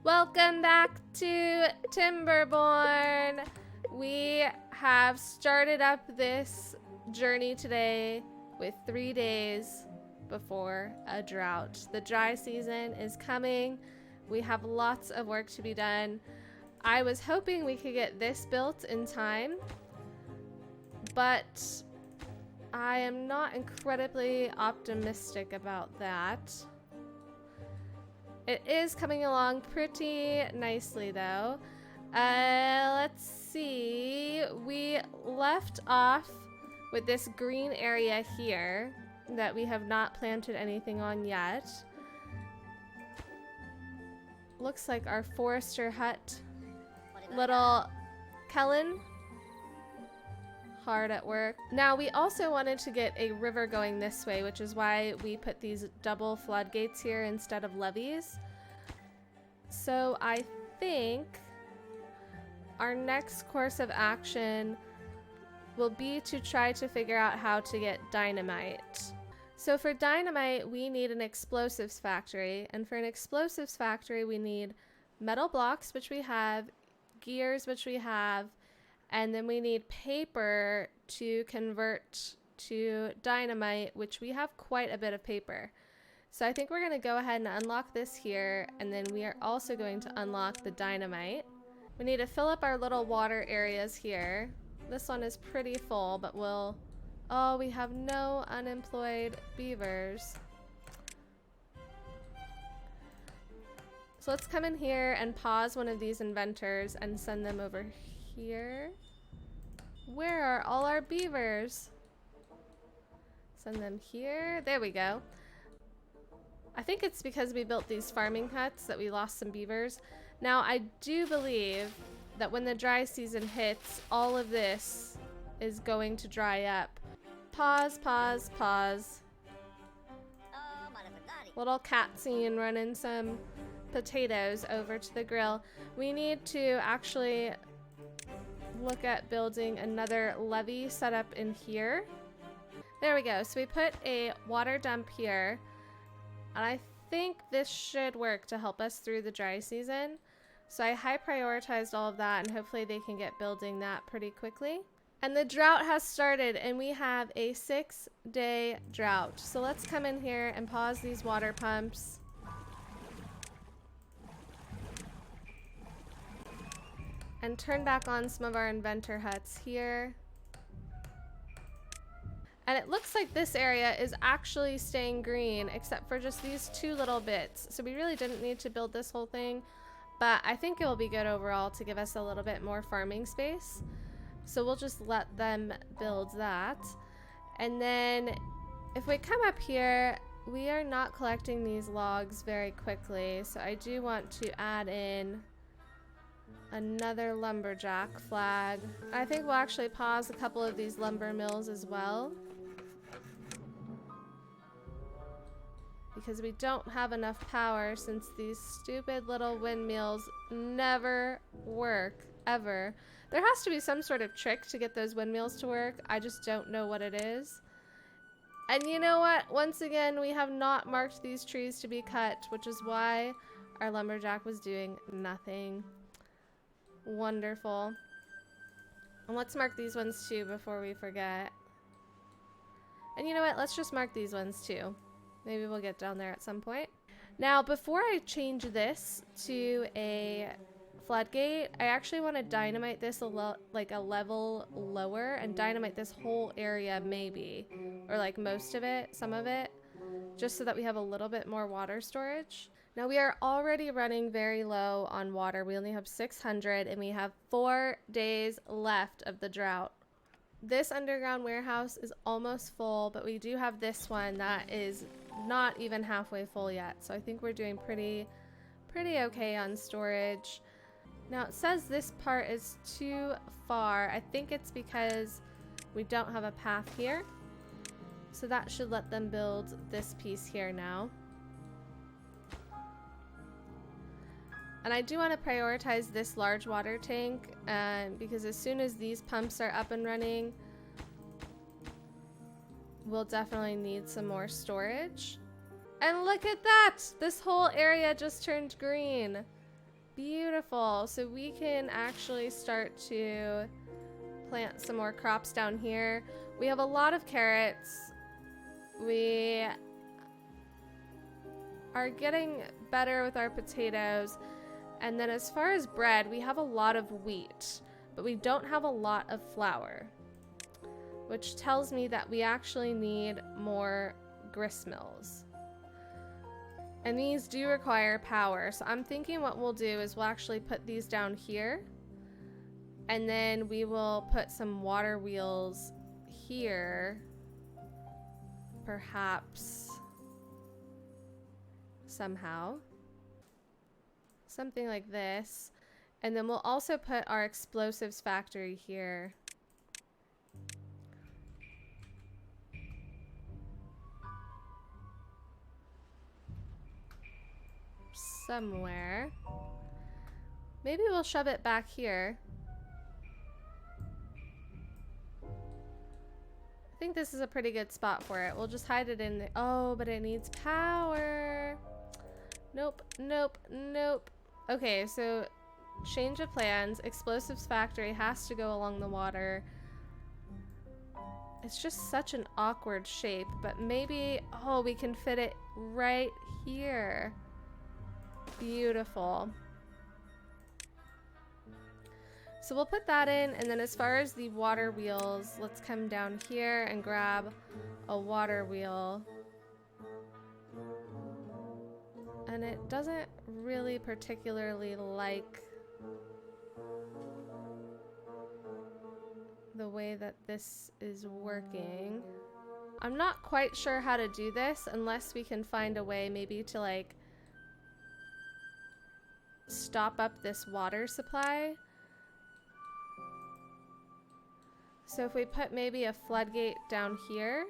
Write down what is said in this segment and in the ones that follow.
Welcome back to Timberborn. We have started up this journey today with 3 days before a drought. The dry season is coming. We have lots of work to be done. I was hoping we could get this built in time, but I am not incredibly optimistic about that. It is coming along pretty nicely though. Let's see. We left off with this green area here that we have not planted anything on yet. Looks like our forester hut. Little Kellen, hard at work. Now we also wanted to get a river going this way, which is why we put these double floodgates here instead of levees. So I think our next course of action will be to try to figure out how to get dynamite. So for dynamite, we need an explosives factory, and for an explosives factory, we need metal blocks, which we have, gears, which we have, and then we need paper to convert to dynamite, which we have quite a bit of paper. So I think we're going to go ahead and unlock this here, and then we are also going to unlock the dynamite. We need to fill up our little water areas here. This one is pretty full, but we'll... Oh, we have no unemployed beavers. So let's come in here and pause one of these inventors and send them over here. Where are all our beavers? Send them here. There we go. I think it's because we built these farming huts that we lost some beavers. Now, I do believe that when the dry season hits, all of this is going to dry up. Pause, pause, pause. Little cat scene running some potatoes over to the grill. We need to actually look at building another levee set up in here. There we go. So we put a water dump here, and I think this should work to help us through the dry season. So I high prioritized all of that, and hopefully they can get building that pretty quickly. And the drought has started, and we have a 6-day drought. So let's come in here and pause these water pumps. And turn back on some of our inventor huts here. And it looks like this area is actually staying green, except for just these 2 little bits. So we really didn't need to build this whole thing, but I think it will be good overall to give us a little bit more farming space. So we'll just let them build that. And then if we come up here, we are not collecting these logs very quickly. So I do want to add in another lumberjack flag. I think we'll actually pause a couple of these lumber mills as well, because we don't have enough power since these stupid little windmills never work, ever. There has to be some sort of trick to get those windmills to work. I just don't know what it is. And you know what? Once again, we have not marked these trees to be cut, which is why our lumberjack was doing nothing. Wonderful. And let's mark these ones too before we forget. And you know what? Let's just mark these ones too. Maybe we'll get down there at some point. Now, before I change this to a floodgate, I actually want to dynamite this like a level lower and dynamite this whole area maybe, or like most of it, some of it, just so that we have a little bit more water storage. Now we are already running very low on water. We only have 600 and we have 4 days left of the drought. This underground warehouse is almost full, but we do have this one that is not even halfway full yet. So I think we're doing pretty okay on storage. Now it says this part is too far. I think it's because we don't have a path here. So that should let them build this piece here now. And I do want to prioritize this large water tank because as soon as these pumps are up and running, we'll definitely need some more storage. And look at that! This whole area just turned green. Beautiful. So we can actually start to plant some more crops down here. We have a lot of carrots. We are getting better with our potatoes. And then as far as bread, we have a lot of wheat, but we don't have a lot of flour, which tells me that we actually need more grist mills. And these do require power. So I'm thinking what we'll do is we'll actually put these down here, and then we will put some water wheels here, perhaps somehow. Something like this. And then we'll also put our explosives factory here. Somewhere. Maybe we'll shove it back here. I think this is a pretty good spot for it. We'll just hide it in the— oh, but it needs power. Nope, nope, nope. Okay, so change of plans. Explosives factory has to go along the water. It's just such an awkward shape, but maybe— oh, we can fit it right here. Beautiful. So we'll put that in, and then as far as the water wheels, let's come down here and grab a water wheel. And it doesn't really particularly like the way that this is working. I'm not quite sure how to do this unless we can find a way maybe to like stop up this water supply. So if we put maybe a floodgate down here,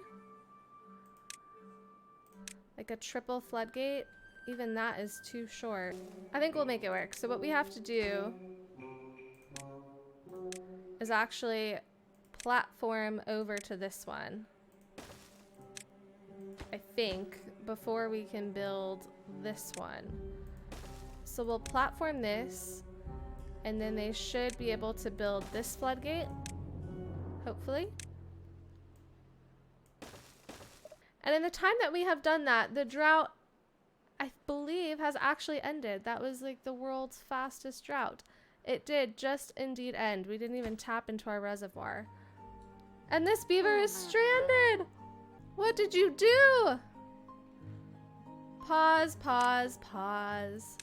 like a triple floodgate, even that is too short. I think we'll make it work. So what we have to do is actually platform over to this one, I think, before we can build this one. So we'll platform this, and then they should be able to build this floodgate, hopefully. And in the time that we have done that, the drought, I believe, has actually ended. That was like the world's fastest drought. It did just indeed end. We didn't even tap into our reservoir. And this beaver is stranded! What did you do? Pause, pause, pause.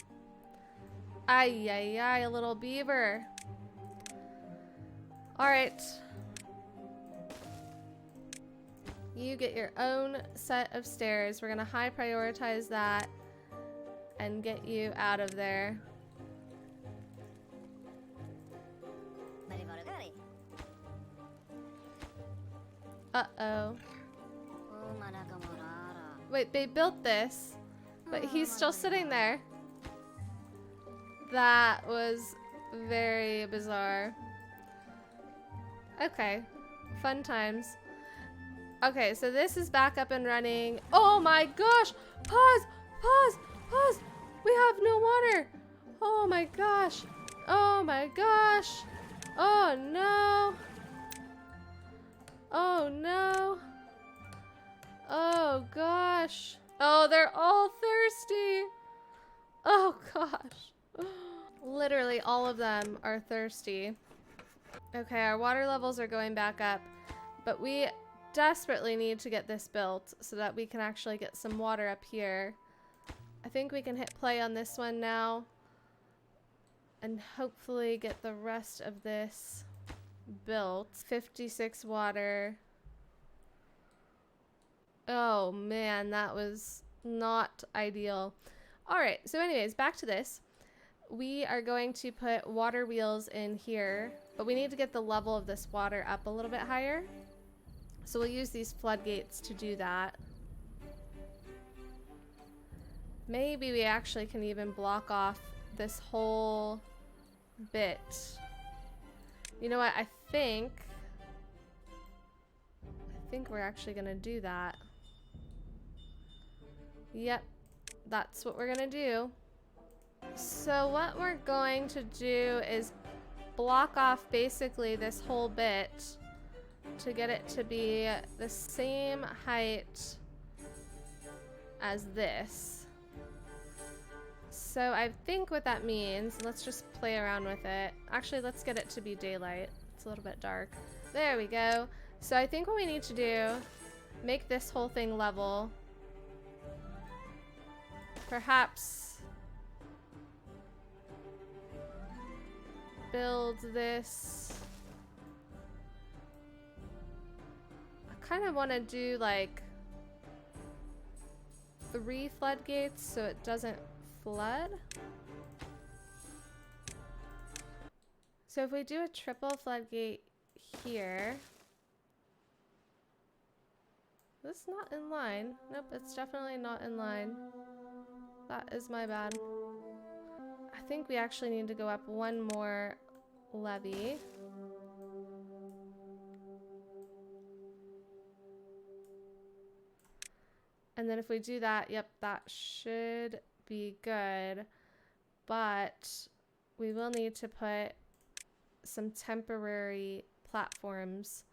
Ay, ay, ay, little beaver. Alright. You get your own set of stairs. We're gonna high prioritize that and get you out of there. Uh-oh. Wait, they built this, but he's still sitting there. That was very bizarre. Okay, fun times. Okay, so this is back up and running. Oh my gosh! Pause! Pause! Pause! We have no water! Oh my gosh! Oh my gosh! Oh no! Oh no! Oh gosh! Oh, they're all thirsty! Oh gosh! Literally all of them are thirsty. Okay, our water levels are going back up, but we desperately need to get this built so that we can actually get some water up here. I think we can hit play on this one now and hopefully get the rest of this built. 56 water. Oh man, that was not ideal. Alright, so anyways, back to this. We are going to put water wheels in here, but we need to get the level of this water up a little bit higher. So we'll use these floodgates to do that. Maybe we actually can even block off this whole bit. You know what? I think we're actually gonna do that. Yep, that's what we're gonna do. So what we're going to do is block off basically this whole bit to get it to be the same height as this. So I think what that means, let's just play around with it. Actually, let's get it to be daylight. It's a little bit dark. There we go. So I think what we need to do, make this whole thing level. Perhaps build this. I kind of want to do like 3 floodgates so it doesn't flood. So if we do a triple floodgate here, this is not in line. Nope, it's definitely not in line. That is my bad. I think we actually need to go up one more levee. And then if we do that, yep, that should be good. But we will need to put some temporary platforms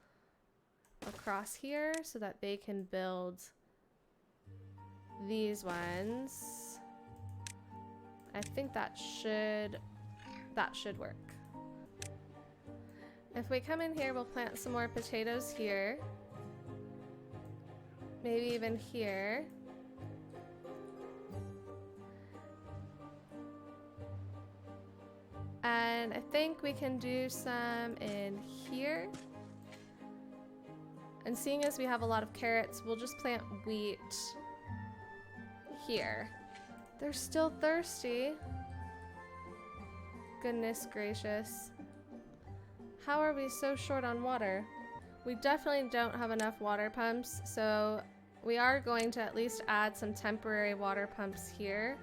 across here so that they can build these ones. I think that should work. If we come in here, we'll plant some more potatoes here. Maybe even here. And I think we can do some in here. And seeing as we have a lot of carrots, we'll just plant wheat here. They're still thirsty. Goodness gracious. How are we so short on water? We definitely don't have enough water pumps, so we are going to at least add some temporary water pumps here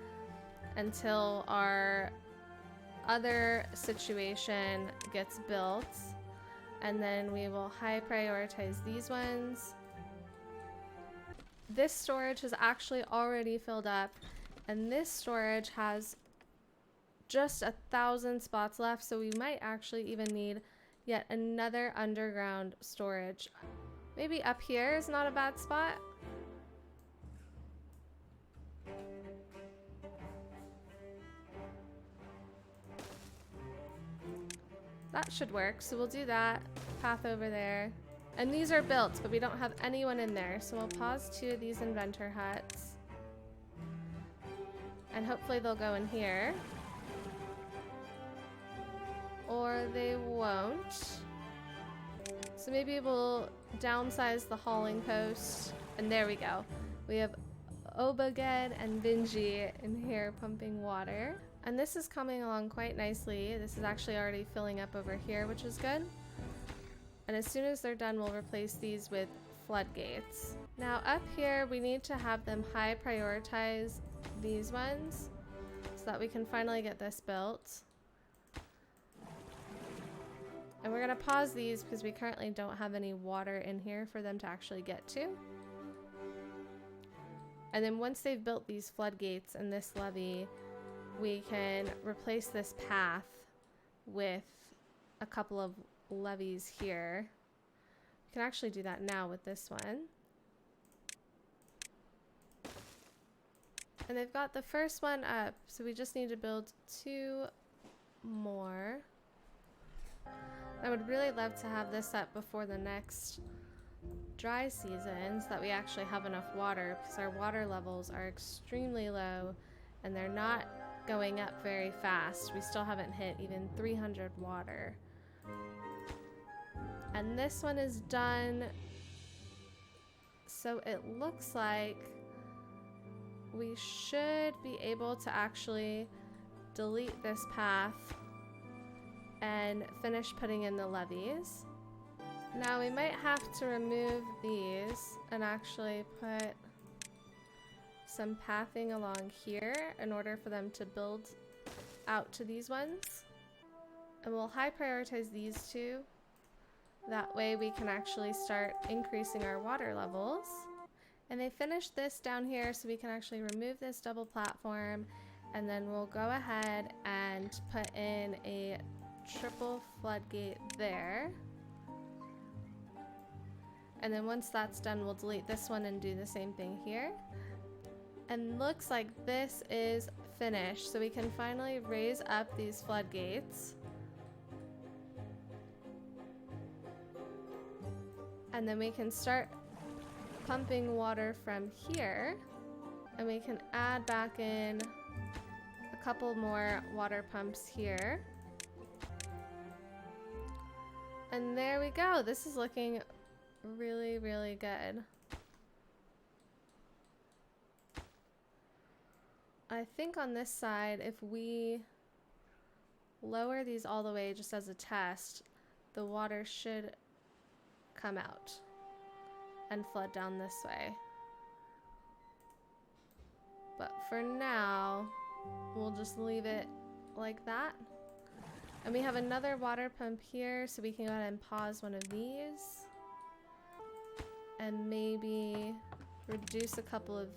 until our other situation gets built. And then we will high prioritize these ones. This storage has actually already filled up, and this storage has just 1,000 spots left, so we might actually even need yet another underground storage. Maybe up here is not a bad spot. That should work, so we'll do that. Path over there. And these are built, but we don't have anyone in there, so we'll pause 2 of these inventor huts. And hopefully they'll go in here. Or they won't. So maybe we'll downsize the hauling post. And there we go. We have Obaged and Vinji in here pumping water. And this is coming along quite nicely. This is actually already filling up over here, which is good. And as soon as they're done, we'll replace these with floodgates. Now up here, we need to have them high prioritize these ones so that we can finally get this built. And we're gonna pause these because we currently don't have any water in here for them to actually get to. And then once they've built these floodgates and this levee, we can replace this path with a couple of levees here. We can actually do that now with this one. And they've got the first one up, so we just need to build 2 more. I would really love to have this up before the next dry season so that we actually have enough water, because our water levels are extremely low and they're not going up very fast. We still haven't hit even 300 water. And this one is done, so it looks like we should be able to actually delete this path and finish putting in the levees. Now we might have to remove these and actually put some pathing along here in order for them to build out to these ones. And we'll high prioritize these 2. That way we can actually start increasing our water levels. And they finished this down here, so we can actually remove this double platform And then we'll go ahead and put in a triple floodgate there. And then once that's done, we'll delete this one and do the same thing here. And looks like this is finished. So we can finally raise up these floodgates. And then we can start pumping water from here. And we can add back in a couple more water pumps here. And there we go. This is looking really, really good. I think on this side, if we lower these all the way just as a test, the water should come out and flood down this way. But for now, we'll just leave it like that. And we have another water pump here, so we can go ahead and pause one of these. And maybe reduce a couple of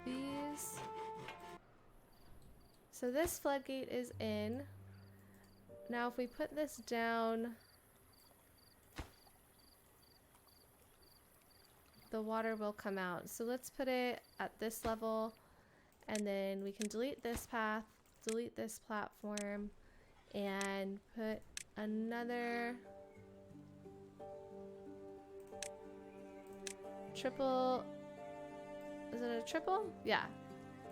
these. So this floodgate is in. Now if we put this down, the water will come out. So let's put it at this level, and then we can delete this path, delete this platform, and put another triple, is it a triple? Yeah,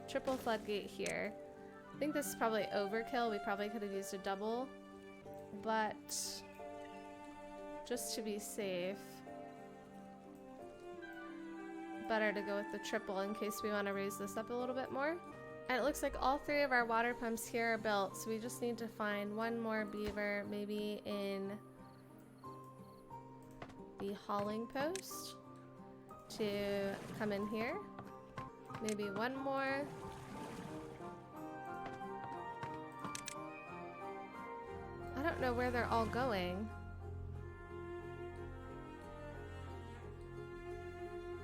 triple floodgate here. I think this is probably overkill. We probably could have used a double, but just to be safe, better to go with the triple in case we want to raise this up a little bit more. And it looks like all three of our water pumps here are built, so we just need to find one more beaver, maybe in the hauling post, to come in here. Maybe one more. I don't know where they're all going.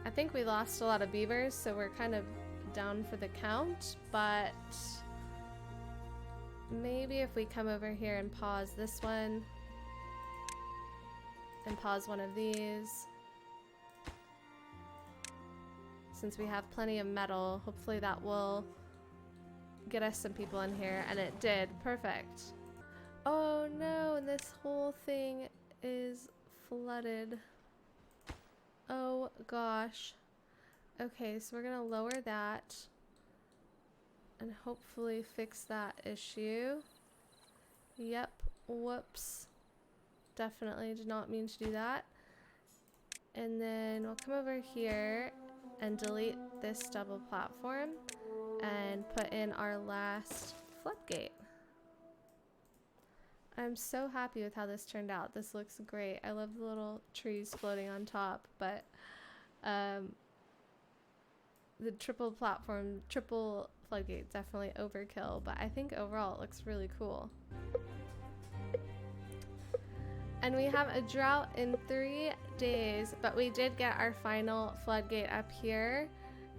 I think we lost a lot of beavers, so we're kind of down for the count, but maybe if we come over here and pause this one and pause one of these, since we have plenty of metal, hopefully that will get us some people in here. And it did. Perfect. Oh no, and this whole thing is flooded. Oh gosh. Okay, so we're gonna lower that and hopefully fix that issue. Yep, whoops. Definitely did not mean to do that. And then we'll come over here and delete this double platform and put in our last floodgate. I'm so happy with how this turned out. This looks great. I love the little trees floating on top, but the triple floodgate, definitely overkill, but I think overall it looks really cool. And we have a drought in 3 days, but we did get our final floodgate up here.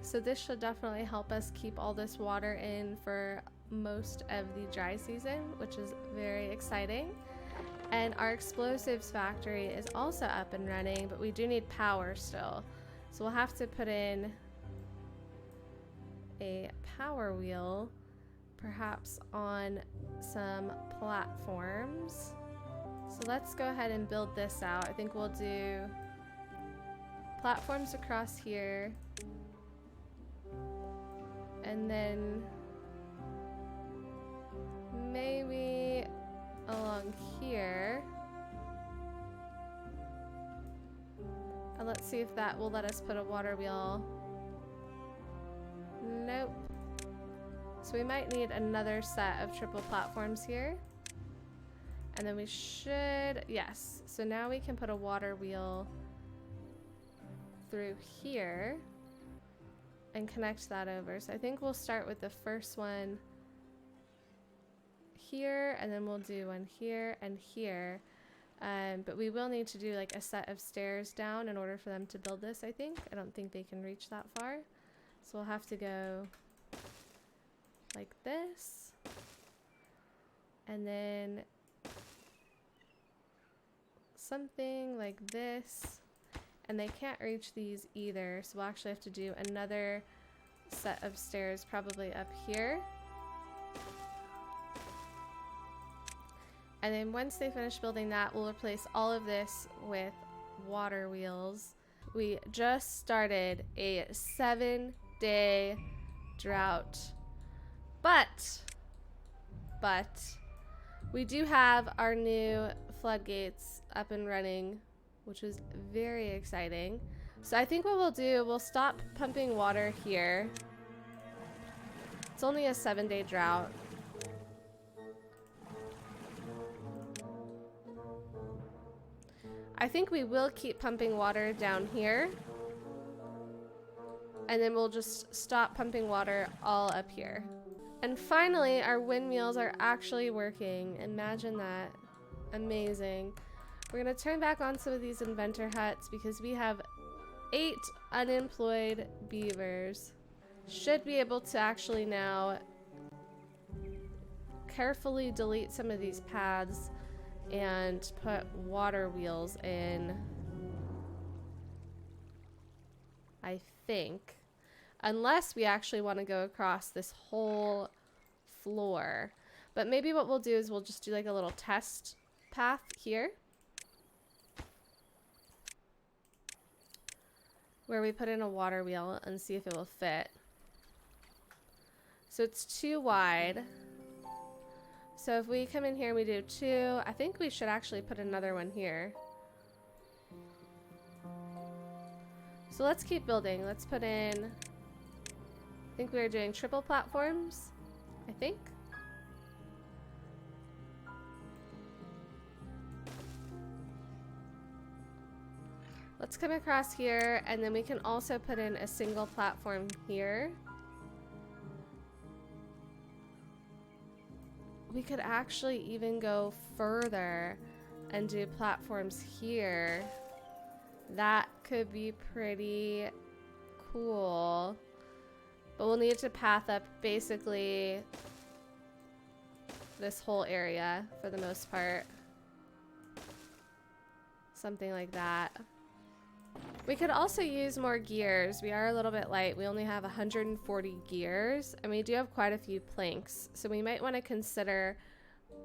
So this should definitely help us keep all this water in for most of the dry season, which is very exciting. And our explosives factory is also up and running, but we do need power still. So we'll have to put in a power wheel, perhaps on some platforms. So let's go ahead and build this out. I think we'll do platforms across here, and then maybe along here. And let's see if that will let us put a water wheel. Nope. So we might need another set of triple platforms here. And then we should, yes. So now we can put a water wheel through here and connect that over. So I think we'll start with the first one here, and then we'll do one here and here. But we will need to do like a set of stairs down in order for them to build this, I think. I don't think they can reach that far. So we'll have to go like this. And then something like this. And they can't reach these either, so we'll actually have to do another set of stairs probably up here. And then once they finish building that, we'll replace all of this with water wheels. We just started a 7-day drought, but we do have our new floodgates up and running, which is very exciting. So I think what we'll do, we'll stop pumping water here. It's only a 7-day drought. I think we will keep pumping water down here. And then we'll just stop pumping water all up here. And finally, our windmills are actually working. Imagine that. Amazing. We're going to turn back on some of these inventor huts because we have 8 unemployed beavers. Should be able to actually now carefully delete some of these paths and put water wheels in, I think. Unless we actually want to go across this whole floor. But maybe what we'll do is we'll just do like a little test path here, where we put in a water wheel and see if it will fit. So it's too wide. So if we come in here and we do 2, I think we should actually put another one here. So let's keep building. Let's put in, I think we were doing triple platforms, I think. Let's come across here, and then we can also put in a single platform here. We could actually even go further and do platforms here. That could be pretty cool. But we'll need to path up basically this whole area for the most part. Something like that. We could also use more gears. We are a little bit light. We only have 140 gears, and we do have quite a few planks. So we might want to consider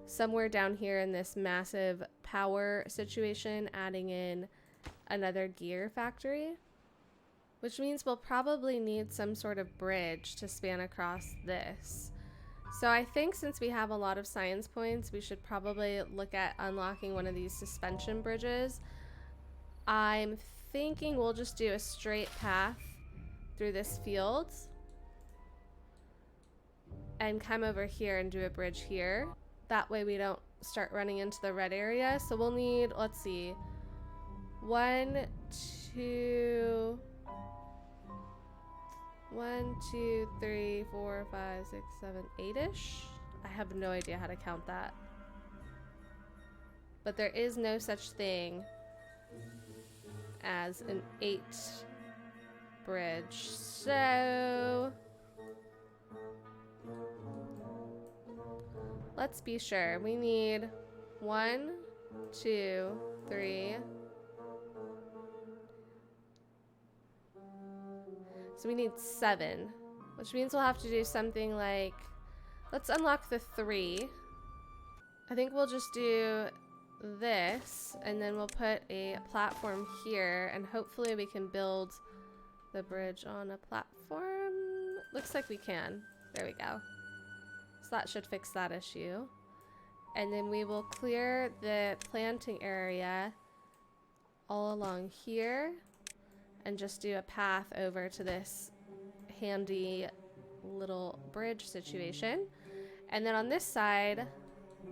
somewhere down here in this massive power situation adding in another gear factory, which means we'll probably need some sort of bridge to span across this. So I think since we have a lot of science points, we should probably look at unlocking one of these suspension bridges. I'm thinking we'll just do a straight path through this field and come over here and do a bridge here. That way we don't start running into the red area. So we'll need, let's see, 1, 2, 3, 4, 5, 6, 7, 8-ish. I have no idea how to count that. But there is no such thing as an 8 bridge. So let's be sure. We need 1, 2, 3. So we need 7, which means we'll have to do something like, let's unlock the 3. I think we'll just do this, and then we'll put a platform here, and hopefully we can build the bridge on a platform. Looks like we can. There we go. So that should fix that issue. And then we will clear the planting area all along here and just do a path over to this handy little bridge situation. And then on this side,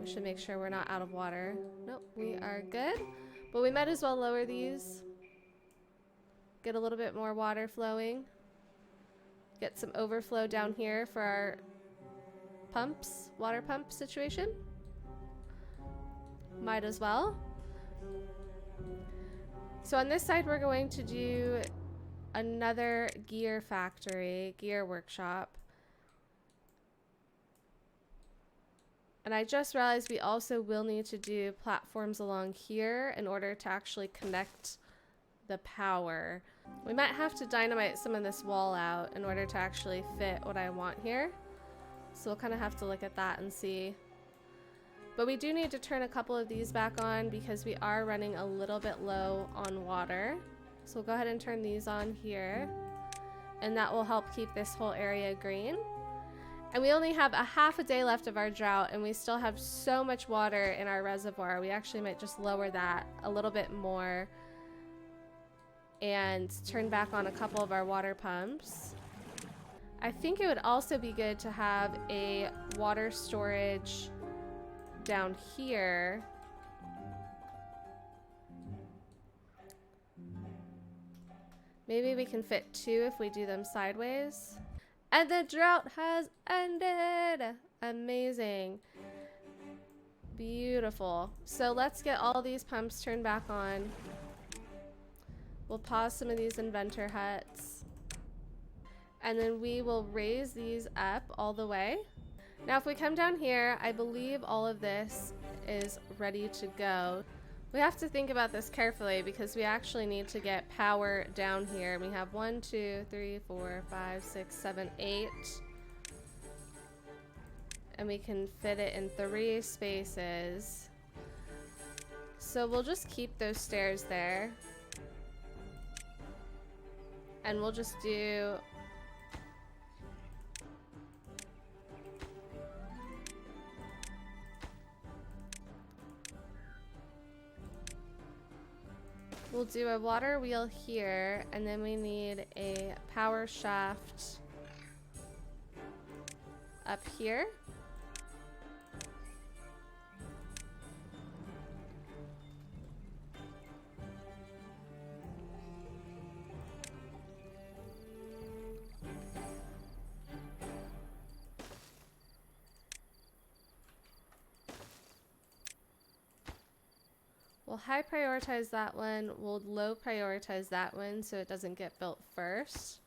we should make sure we're not out of water. Nope, we are good. But we might as well lower these. Get a little bit more water flowing. Get some overflow down here for our pumps, water pump situation. Might as well. So on this side, we're going to do another gear factory, gear workshop. And I just realized we also will need to do platforms along here in order to actually connect the power. We might have to dynamite some of this wall out in order to actually fit what I want here. So we'll kind of have to look at that and see. But we do need to turn a couple of these back on because we are running a little bit low on water. So we'll go ahead and turn these on here. And that will help keep this whole area green. And we only have a half a day left of our drought, and we still have so much water in our reservoir. We actually might just lower that a little bit more and turn back on a couple of our water pumps. I think it would also be good to have a water storage down here. Maybe we can fit 2 if we do them sideways. And the drought has ended! Amazing. Beautiful. So let's get all these pumps turned back on. We'll pause some of these inventor huts. And then we will raise these up all the way. Now if we come down here, I believe all of this is ready to go. We have to think about this carefully because we actually need to get power down here. We have 1, 2, 3, 4, 5, 6, 7, 8. And we can fit it in 3 spaces. So we'll just keep those stairs there. And we'll just do a water wheel here, and then we need a power shaft up here. We'll high prioritize that one, we'll low prioritize that one so it doesn't get built first.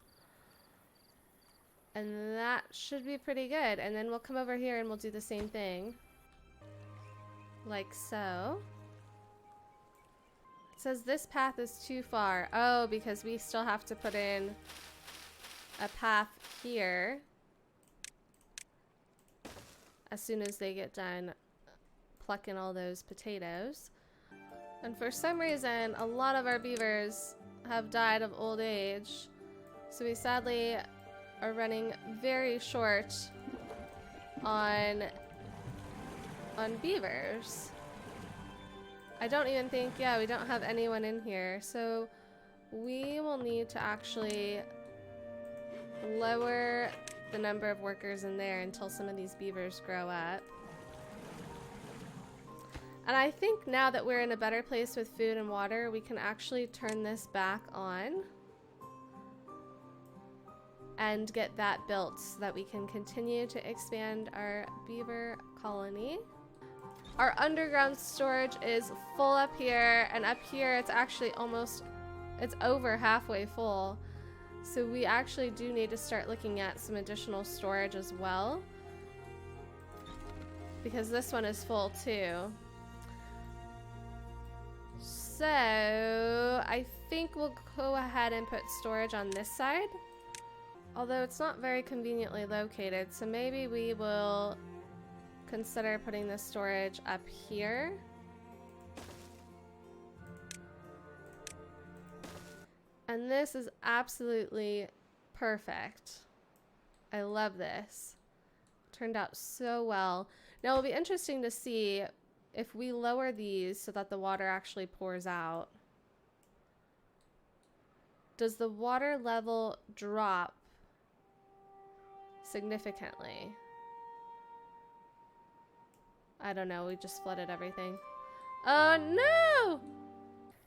And that should be pretty good. And then we'll come over here and we'll do the same thing. Like so. It says this path is too far. Oh, because we still have to put in a path here as soon as they get done plucking all those potatoes. And for some reason, a lot of our beavers have died of old age. So we sadly are running very short on beavers. I don't even think, yeah, we don't have anyone in here. So we will need to actually lower the number of workers in there until some of these beavers grow up. And I think now that we're in a better place with food and water, we can actually turn this back on and get that built so that we can continue to expand our beaver colony. Our underground storage is full up here, and up here it's actually it's over halfway full. So we actually do need to start looking at some additional storage as well, because this one is full too. So I think we'll go ahead and put storage on this side, although it's not very conveniently located, so maybe we will consider putting the storage up here. And this is absolutely perfect. I love this. Turned out so well. Now it'll be interesting to see if we lower these so that the water actually pours out. Does the water level drop significantly? I don't know, we just flooded everything. Oh no!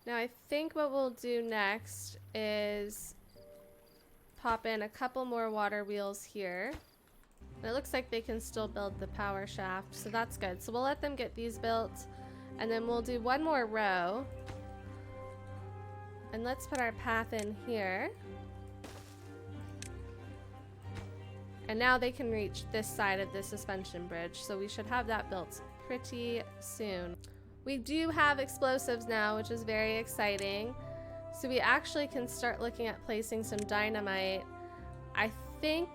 Now I think what we'll do next is pop in a couple more water wheels here. And it looks like they can still build the power shaft, so that's good. So we'll let them get these built, and then we'll do one more row. And let's put our path in here. And now they can reach this side of the suspension bridge, so we should have that built pretty soon. We do have explosives now, which is very exciting. So we actually can start looking at placing some dynamite. I think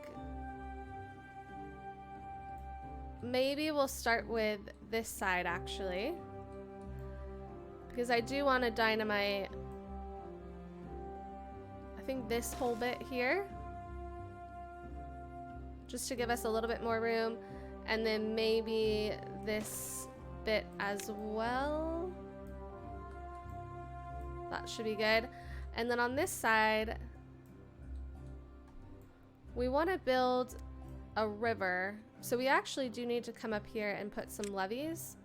maybe we'll start with this side actually, because I do want to dynamite, I think this whole bit here, just to give us a little bit more room, and then maybe this bit as well. That should be good. And then on this side, we want to build a river. So we actually do need to come up here and put some levees.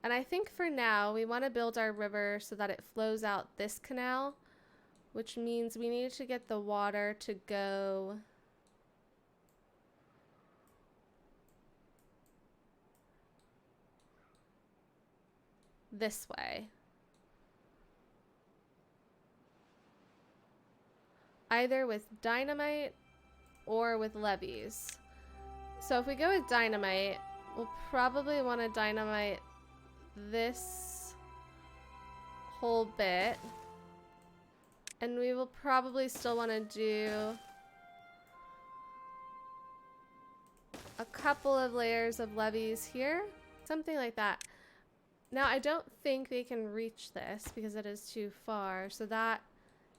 And I think for now, we want to build our river so that it flows out this canal, which means we need to get the water to go this way. Either with dynamite or with levees. So if we go with dynamite, we'll probably want to dynamite this whole bit. And we will probably still want to do a couple of layers of levees here. Something like that. Now, I don't think they can reach this because it is too far. So that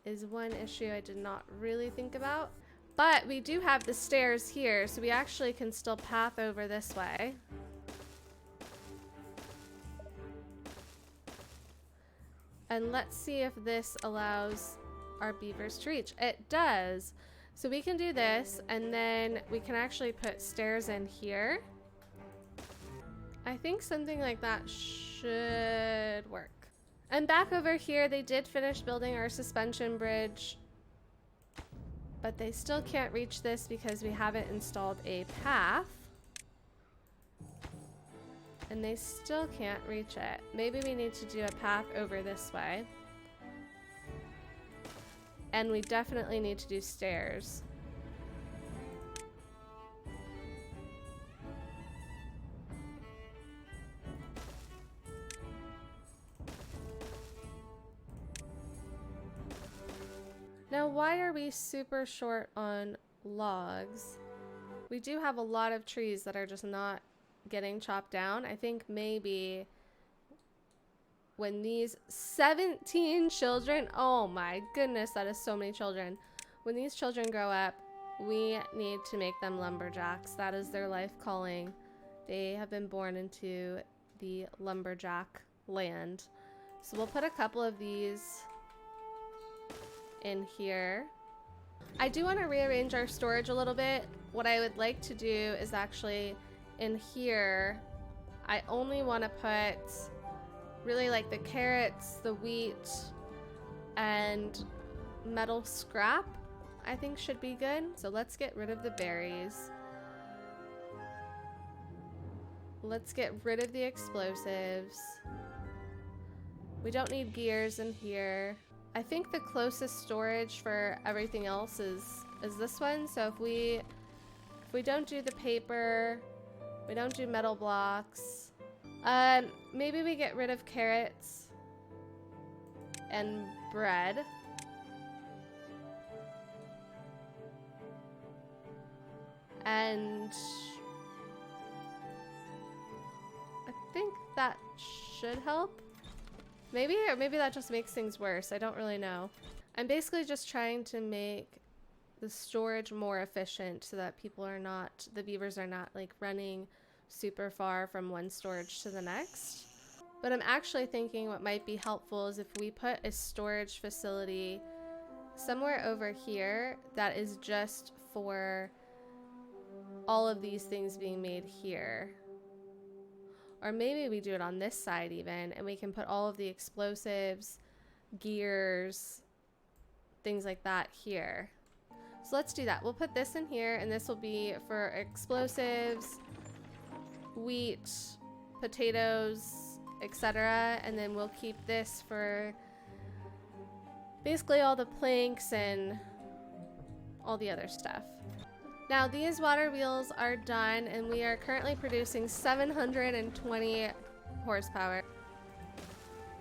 is one issue I did not really think about. But we do have the stairs here, so we actually can still path over this way. And let's see if this allows our beavers to reach. It does. So we can do this, and then we can actually put stairs in here. I think something like that should work. And back over here, they did finish building our suspension bridge, but they still can't reach this because we haven't installed a path. And they still can't reach it. Maybe we need to do a path over this way. And we definitely need to do stairs. Now, why are we super short on logs? We do have a lot of trees that are just not getting chopped down. I think maybe when these 17 children, oh my goodness, that is so many children. When these children grow up, we need to make them lumberjacks. That is their life calling. They have been born into the lumberjack land. So we'll put a couple of these in here. I do want to rearrange our storage a little bit. What I would like to do is actually in here, I only want to put really like the carrots, the wheat, and metal scrap, I think should be good. So let's get rid of the berries. Let's get rid of the explosives. We don't need gears in here. I think the closest storage for everything else is this one. So if we don't do the paper, we don't do metal blocks, maybe we get rid of carrots and bread. And I think that should help. Maybe, or maybe that just makes things worse. I don't really know. I'm basically just trying to make the storage more efficient so that the beavers are not like running super far from one storage to the next. But I'm actually thinking what might be helpful is if we put a storage facility somewhere over here that is just for all of these things being made here. Or maybe we do it on this side even, and we can put all of the explosives, gears, things like that here. So let's do that. We'll put this in here, and this will be for explosives, wheat, potatoes, etc. And then we'll keep this for basically all the planks and all the other stuff. Now these water wheels are done and we are currently producing 720 horsepower.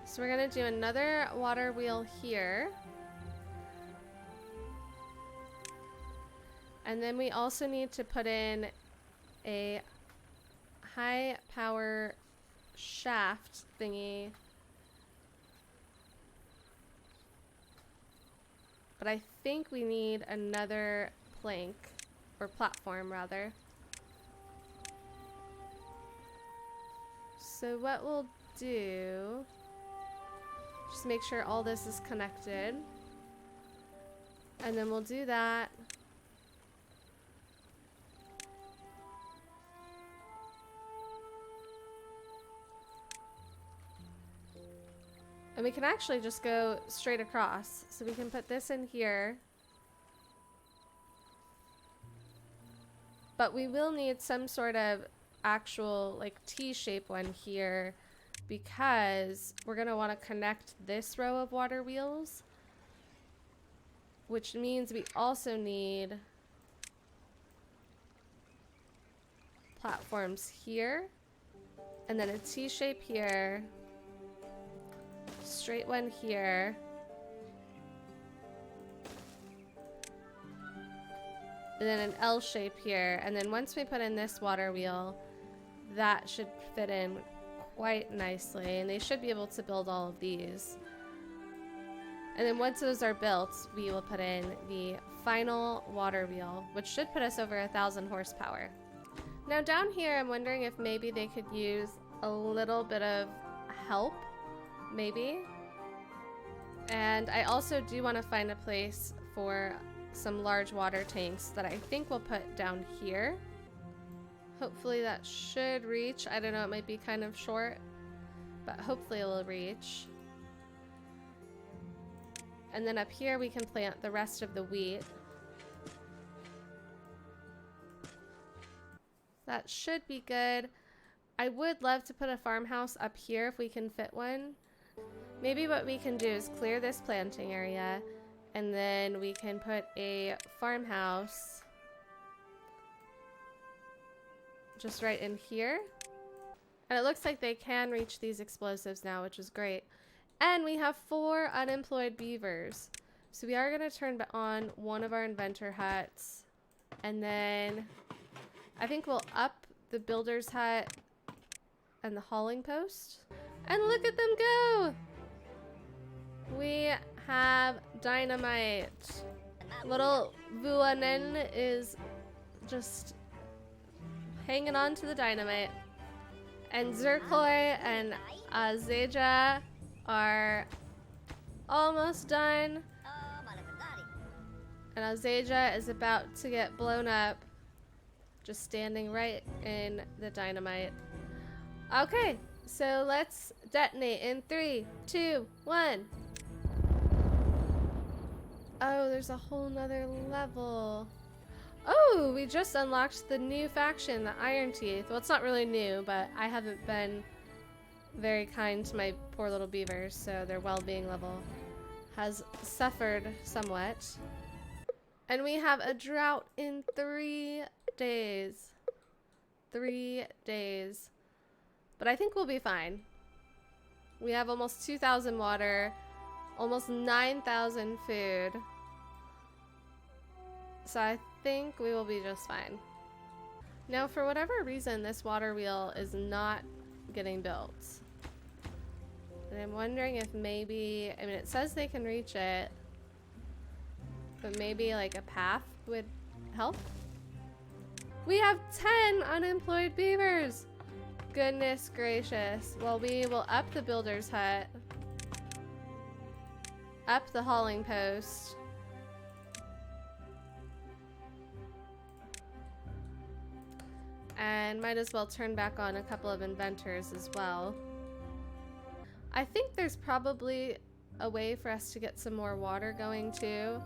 So we're gonna do another water wheel here. And then we also need to put in a high power shaft thingy. But I think we need another plank, or platform rather. So what we'll do, just make sure all this is connected. And then we'll do that. And we can actually just go straight across. So we can put this in here. But we will need some sort of actual like T-shape one here because we're going to want to connect this row of water wheels, which means we also need platforms here and then a T-shape here, straight one here, and then an L shape here. And then once we put in this water wheel, that should fit in quite nicely, and they should be able to build all of these. And then once those are built, we will put in the final water wheel, which should put us over 1,000 horsepower. Now down here, I'm wondering if maybe they could use a little bit of help, maybe. And I also do want to find a place for some large water tanks that I think we'll put down here. Hopefully that should reach. I don't know, it might be kind of short, but hopefully it will reach. And then up here we can plant the rest of the wheat. That should be good. I would love to put a farmhouse up here if we can fit one. Maybe what we can do is clear this planting area and then we can put a farmhouse just right in here. And it looks like they can reach these explosives now, which is great. And we have 4 unemployed beavers. So we are going to turn on one of our inventor huts. And then I think we'll up the builder's hut and the hauling post. And look at them go! We have dynamite. Little Vuanen is just hanging on to the dynamite. And Zirkoi and Azeja are almost done. And Azeja is about to get blown up. Just standing right in the dynamite. Okay, so let's detonate in 3, 2, 1. Oh, there's a whole nother level. Oh, we just unlocked the new faction, the Iron Teeth. Well, it's not really new, but I haven't been very kind to my poor little beavers, so their well-being level has suffered somewhat. And we have a drought in 3 days. 3 days. But I think we'll be fine. We have almost 2,000 water, almost 9,000 food. So I think we will be just fine. Now, for whatever reason, this water wheel is not getting built. And I'm wondering if maybe, I mean, it says they can reach it, but maybe like a path would help. We have 10 unemployed beavers. Goodness gracious. Well, we will up the builder's hut, up the hauling post, and might as well turn back on a couple of inventors as well. I think there's probably a way for us to get some more water going too.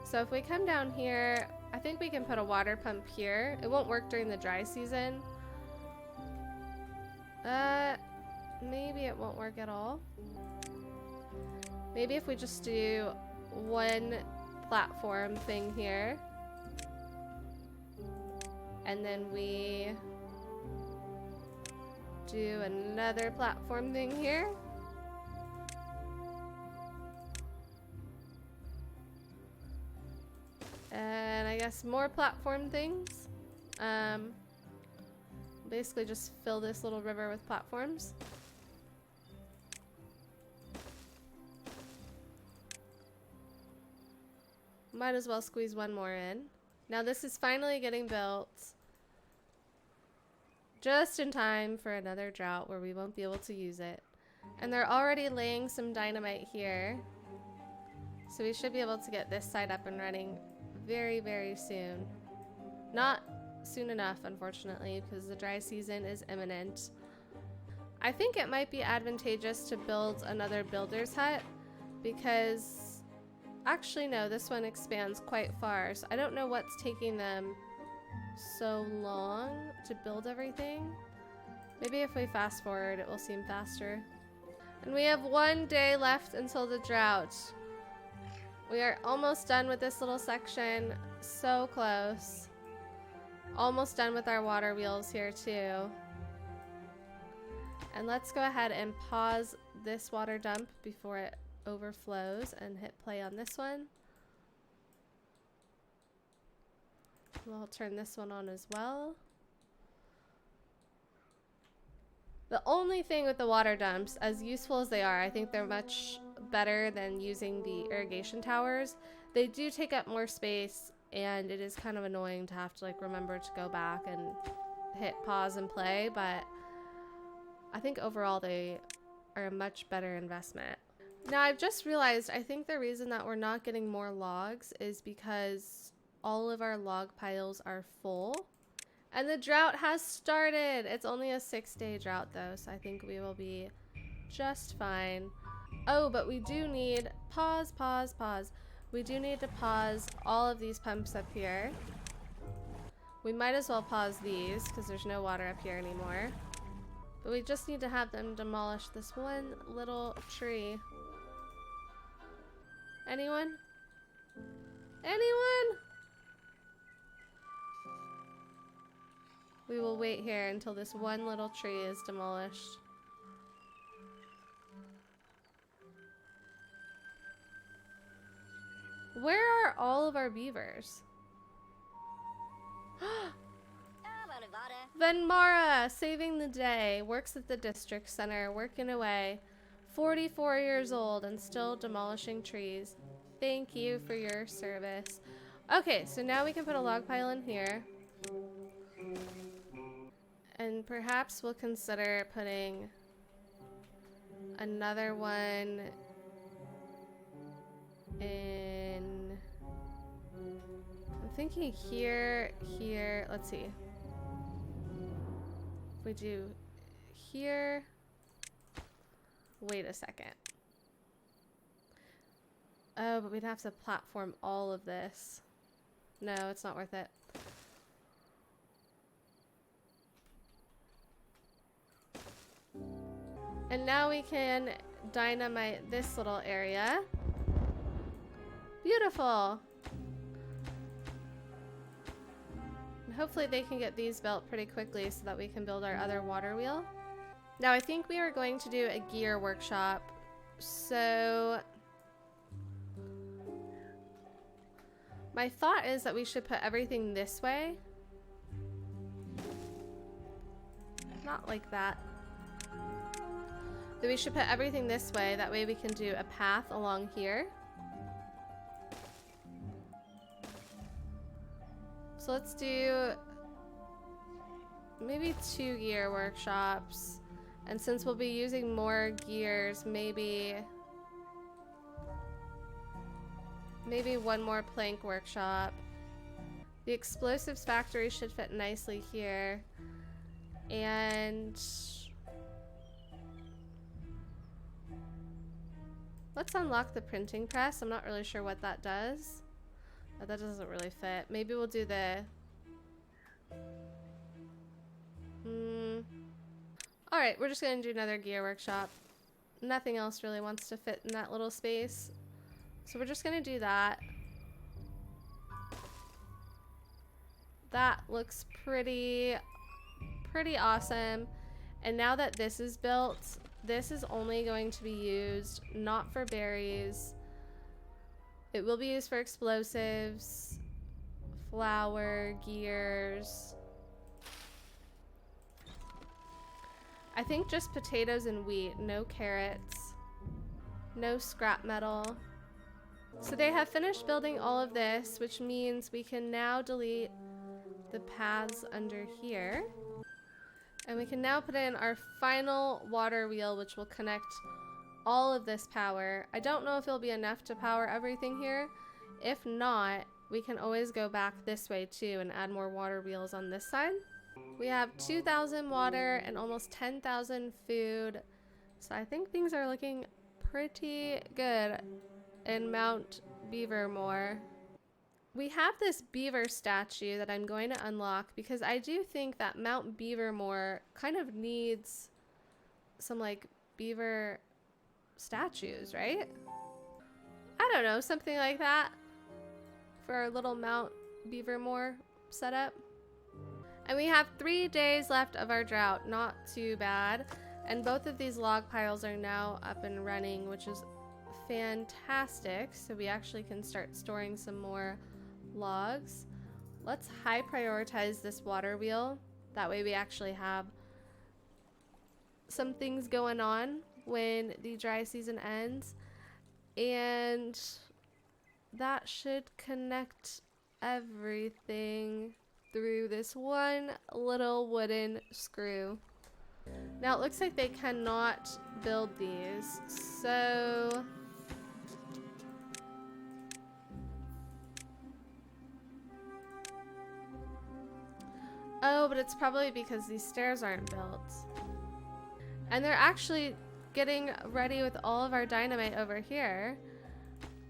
So if we come down here, I think we can put a water pump here. It won't work during the dry season. maybe it won't work at all. Maybe if we just do one platform thing here, and then we do another platform thing here. And I guess more platform things. Basically just fill this little river with platforms. Might as well squeeze one more in. Now this is finally getting built just in time for another drought where we won't be able to use it. And they're already laying some dynamite here. So we should be able to get this side up and running very, very soon. Not soon enough, unfortunately, because the dry season is imminent. I think it might be advantageous to build another builder's hut because actually no, this one expands quite far, so I don't know what's taking them so long to build everything. Maybe if we fast forward it will seem faster. And we have 1 day left until the drought. We are almost done with this little section. So close. Almost done with our water wheels here too. And let's go ahead and pause this water dump before it overflows and hit play on this one. We'll turn this one on as well. The only thing with the water dumps, as useful as they are, I think they're much better than using the irrigation towers. They do take up more space and it is kind of annoying to have to like remember to go back and hit pause and play, but I think overall they are a much better investment. Now I've just realized I think the reason that we're not getting more logs is because all of our log piles are full. And the drought has started. It's only a 6-day drought though, so I think we will be just fine. Oh, but we do need, pause. We do need to pause all of these pumps up here. We might as well pause these because there's no water up here anymore. But we just need to have them demolish this one little tree. Anyone? Anyone? We will wait here until this one little tree is demolished. Where are all of our beavers? Venmara, saving the day, works at the district center, working away. 44 years old and still demolishing trees. Thank you for your service. Okay, so now we can put a log pile in here. And perhaps we'll consider putting another one in. I'm thinking here, let's see. If we do here, wait a second. Oh, but we'd have to platform all of this. No, it's not worth it. And now we can dynamite this little area. Beautiful. And hopefully they can get these built pretty quickly so that we can build our other water wheel. Now I think we are going to do a gear workshop. So my thought is that we should put everything this way. Not like that. That we should put everything this way. That way we can do a path along here. So let's do maybe 2 gear workshops. And since we'll be using more gears, maybe one more plank workshop. The explosives factory should fit nicely here. And let's unlock the printing press. I'm not really sure what that does. Oh, that doesn't really fit. Maybe we'll do the... Alright, we're just gonna do another gear workshop. Nothing else really wants to fit in that little space. So we're just gonna do that. That looks pretty awesome. And now that this is built, this is only going to be used not for berries. It will be used for explosives, flour, gears. I think just potatoes and wheat, no carrots, no scrap metal. So they have finished building all of this, which means we can now delete the paths under here. And we can now put in our final water wheel, which will connect all of this power. I don't know if it'll be enough to power everything here. If not, we can always go back this way too and add more water wheels on this side. We have 2,000 water and almost 10,000 food. So I think things are looking pretty good in Mount Beavermore. We have this beaver statue that I'm going to unlock because I do think that Mount Beavermore kind of needs some like beaver statues, right? I don't know, something like that for our little Mount Beavermore setup. And we have 3 days left of our drought, not too bad. And both of these log piles are now up and running, which is fantastic. So we actually can start storing some more logs. Let's high prioritize this water wheel. That way we actually have some things going on when the dry season ends. And that should connect everything through this one little wooden screw. Now it looks like they cannot build these, so oh, but it's probably because these stairs aren't built. And they're actually getting ready with all of our dynamite over here,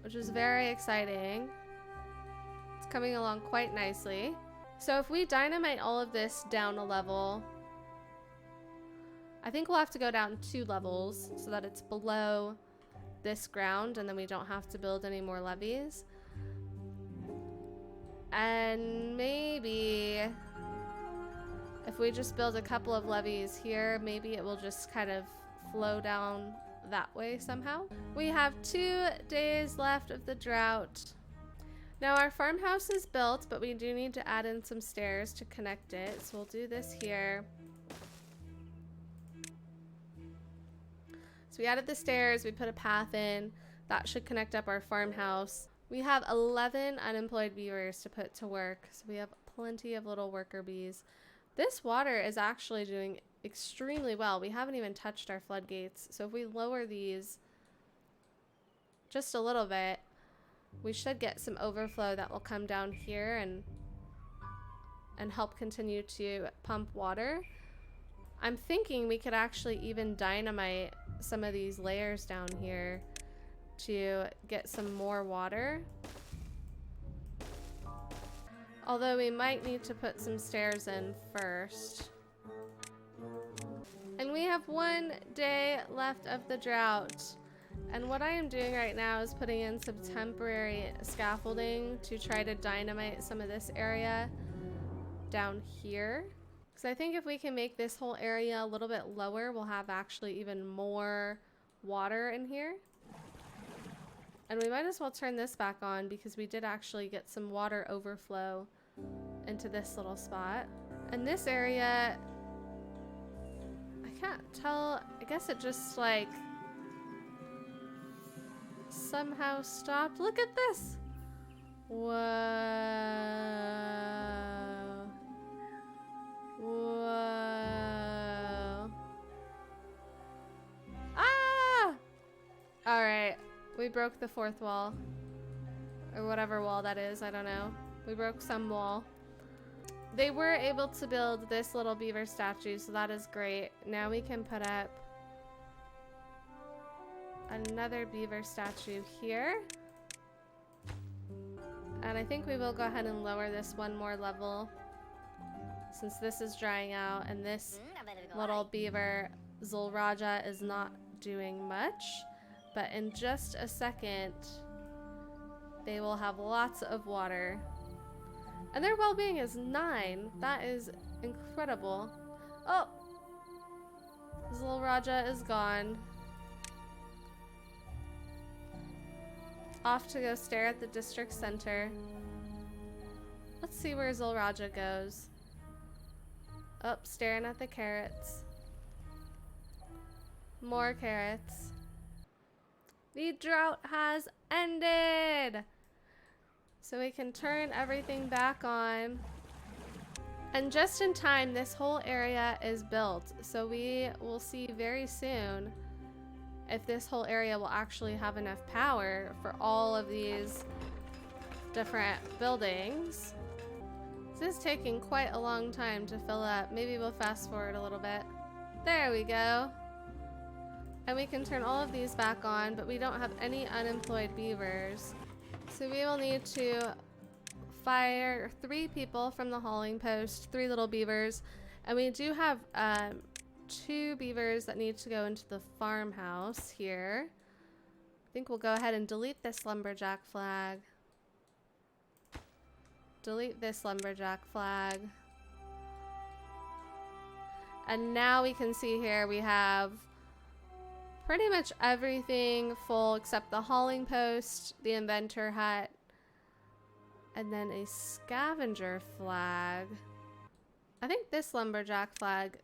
which is very exciting. It's coming along quite nicely. So if we dynamite all of this down a level, I think we'll have to go down 2 levels so that it's below this ground and then we don't have to build any more levees. And maybe if we just build a couple of levees here, maybe it will just kind of flow down that way somehow. We have 2 days left of the drought. Now our farmhouse is built, but we do need to add in some stairs to connect it. So we'll do this here. So we added the stairs, we put a path in. That should connect up our farmhouse. We have 11 unemployed beavers to put to work. So we have plenty of little worker bees. This water is actually doing extremely well. We haven't even touched our floodgates. So if we lower these just a little bit, we should get some overflow that will come down here and help continue to pump water. I'm thinking we could actually even dynamite some of these layers down here to get some more water. Although we might need to put some stairs in first. And we have 1 day left of the drought. And what I am doing right now is putting in some temporary scaffolding to try to dynamite some of this area down here. Because I think if we can make this whole area a little bit lower, we'll have actually even more water in here. And we might as well turn this back on because we did actually get some water overflow into this little spot. And this area, I can't tell, I guess it just like somehow stopped. Look at this. Whoa. Whoa. Ah! Alright. We broke the 4th wall. Or whatever wall that is, I don't know. We broke some wall. They were able to build this little beaver statue, so that is great. Now we can put up another beaver statue here. And I think we will go ahead and lower this 1 more level since this is drying out and this little beaver Zulraja is not doing much, but in just a second they will have lots of water. And their well-being is 9. That is incredible. Oh! Zulraja is gone. Off to go stare at the district center. Let's see where Zulraja goes. Oh, staring at the carrots. More carrots. The drought has ended! So we can turn everything back on. And just in time, this whole area is built. So we will see very soon if this whole area will actually have enough power for all of these different buildings. This is taking quite a long time to fill up. Maybe we'll fast forward a little bit. There we go. And we can turn all of these back on, but we don't have any unemployed beavers. So we will need to fire 3 people from the hauling post, 3 little beavers. And we do have 2 beavers that need to go into the farmhouse here. I think we'll go ahead and delete this lumberjack flag. Delete this lumberjack flag. And now we can see here we have pretty much everything full except the hauling post, the inventor hut, and then a scavenger flag. I think this lumberjack flag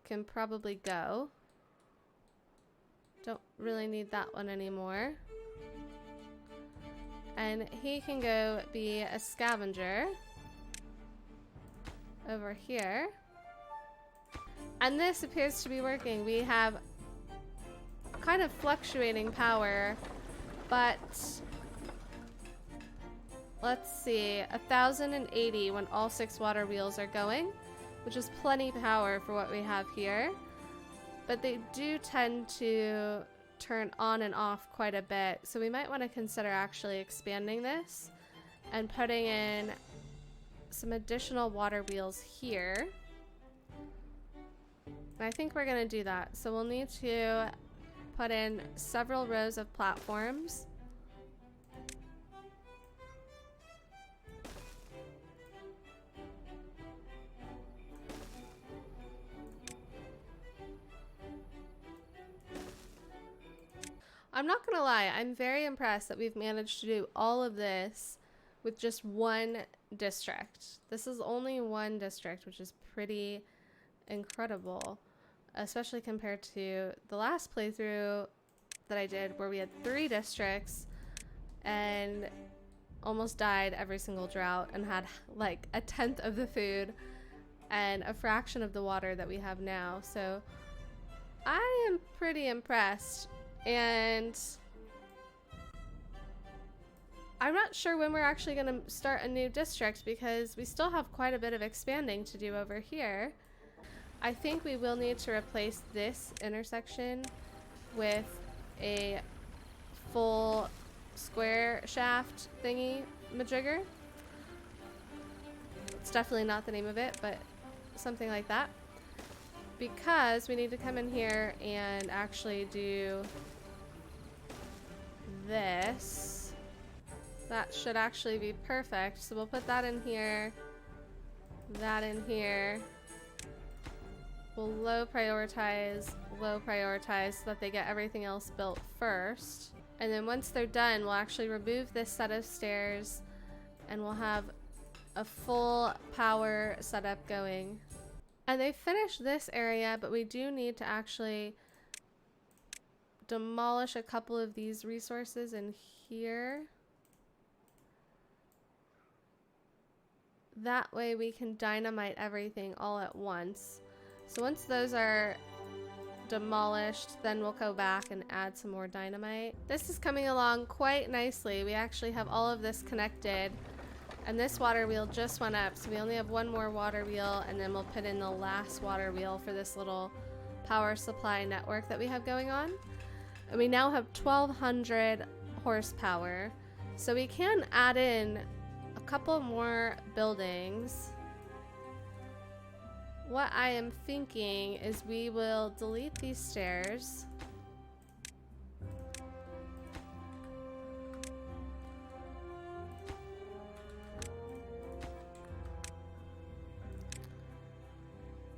can probably go. Don't really need that one anymore. And he can go be a scavenger over here. And this appears to be working. We have kind of fluctuating power, but let's see, 1,080 when all 6 water wheels are going, which is plenty power for what we have here. But they do tend to turn on and off quite a bit, so we might want to consider actually expanding this and putting in some additional water wheels here. And I think we're going to do that. So we'll need to put in several rows of platforms. I'm not gonna lie, I'm very impressed that we've managed to do all of this with just one district. This is only one district, which is pretty incredible, especially compared to the last playthrough that I did where we had 3 districts and almost died every single drought and had like 1/10 of the food and a fraction of the water that we have now. So I am pretty impressed. And I'm not sure when we're actually going to start a new district because we still have quite a bit of expanding to do over here. I think we will need to replace this intersection with a full square shaft thingy majigger. It's definitely not the name of it, but something like that. Because we need to come in here and actually do this. That should actually be perfect. So we'll put that in here, that in here. We'll low prioritize so that they get everything else built first. And then once they're done, we'll actually remove this set of stairs and we'll have a full power setup going. And they finished this area, but we do need to actually demolish a couple of these resources in here. That way we can dynamite everything all at once. So once those are demolished, then we'll go back and add some more dynamite. This is coming along quite nicely. We actually have all of this connected. And this water wheel just went up, so we only have 1 more water wheel, and then we'll put in the last water wheel for this little power supply network that we have going on. And we now have 1,200 horsepower, so we can add in a couple more buildings. what I am thinking is we will delete these stairs.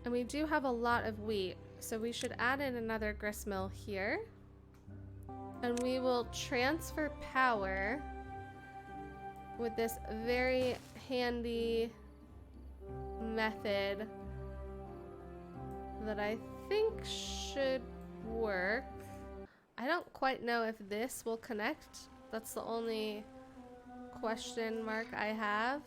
And we do have a lot of wheat, so we should add in another gristmill here. And we will transfer power with this very handy method that I think should work. I don't quite know if this will connect. That's the only question mark I have.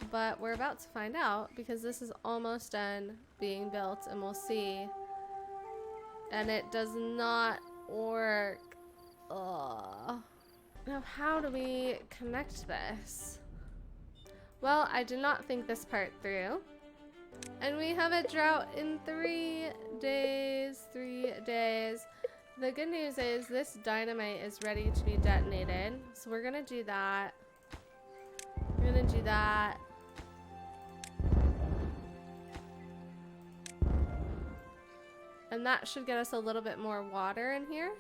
But we're about to find out because this is almost done being built and we'll see. And it does not work. Ugh. Now how do we connect this? Well, I did not think this part through. And we have a drought in 3 days. 3 days. The good news is this dynamite is ready to be detonated. So we're gonna do that. We're gonna do that. And that should get us a little bit more water in here.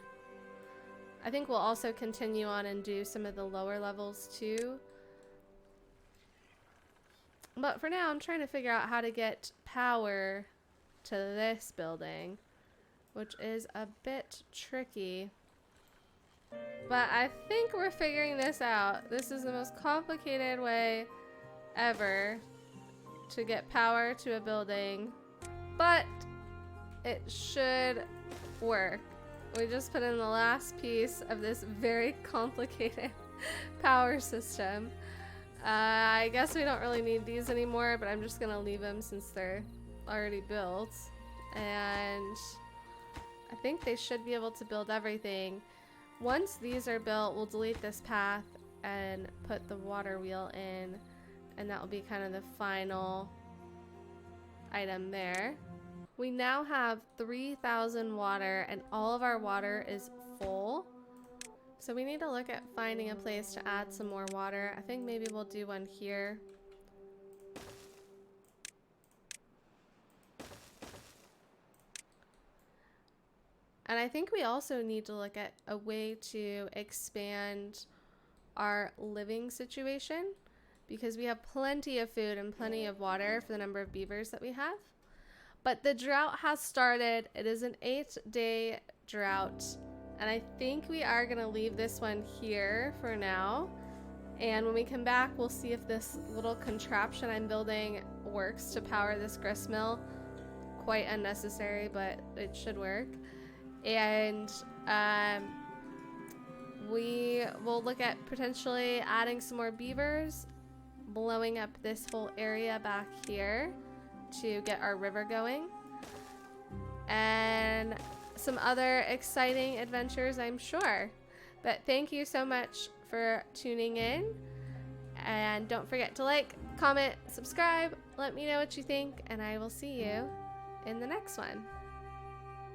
I think we'll also continue on and do some of the lower levels too. But for now, I'm trying to figure out how to get power to this building, which is a bit tricky. But I think we're figuring this out. This is the most complicated way ever to get power to a building, but it should work. We just put in the last piece of this very complicated power system. I guess we don't really need these anymore, but I'm just gonna leave them since they're already built. And I think they should be able to build everything. Once these are built, we'll delete this path and put the water wheel in, and that will be kind of the final item there. We now have 3,000 water and all of our water is full. So we need to look at finding a place to add some more water. I think maybe we'll do one here. And I think we also need to look at a way to expand our living situation because we have plenty of food and plenty of water for the number of beavers that we have. But the drought has started. It is an 8-day drought. And I think we are going to leave this one here for now. And when we come back, we'll see if this little contraption I'm building works to power this gristmill. Quite unnecessary, but it should work. And we will look at potentially adding some more beavers, blowing up this whole area back here to get our river going, and some other exciting adventures, I'm sure. But thank you so much for tuning in, and don't forget to like, comment, subscribe, let me know what you think, and I will see you in the next one.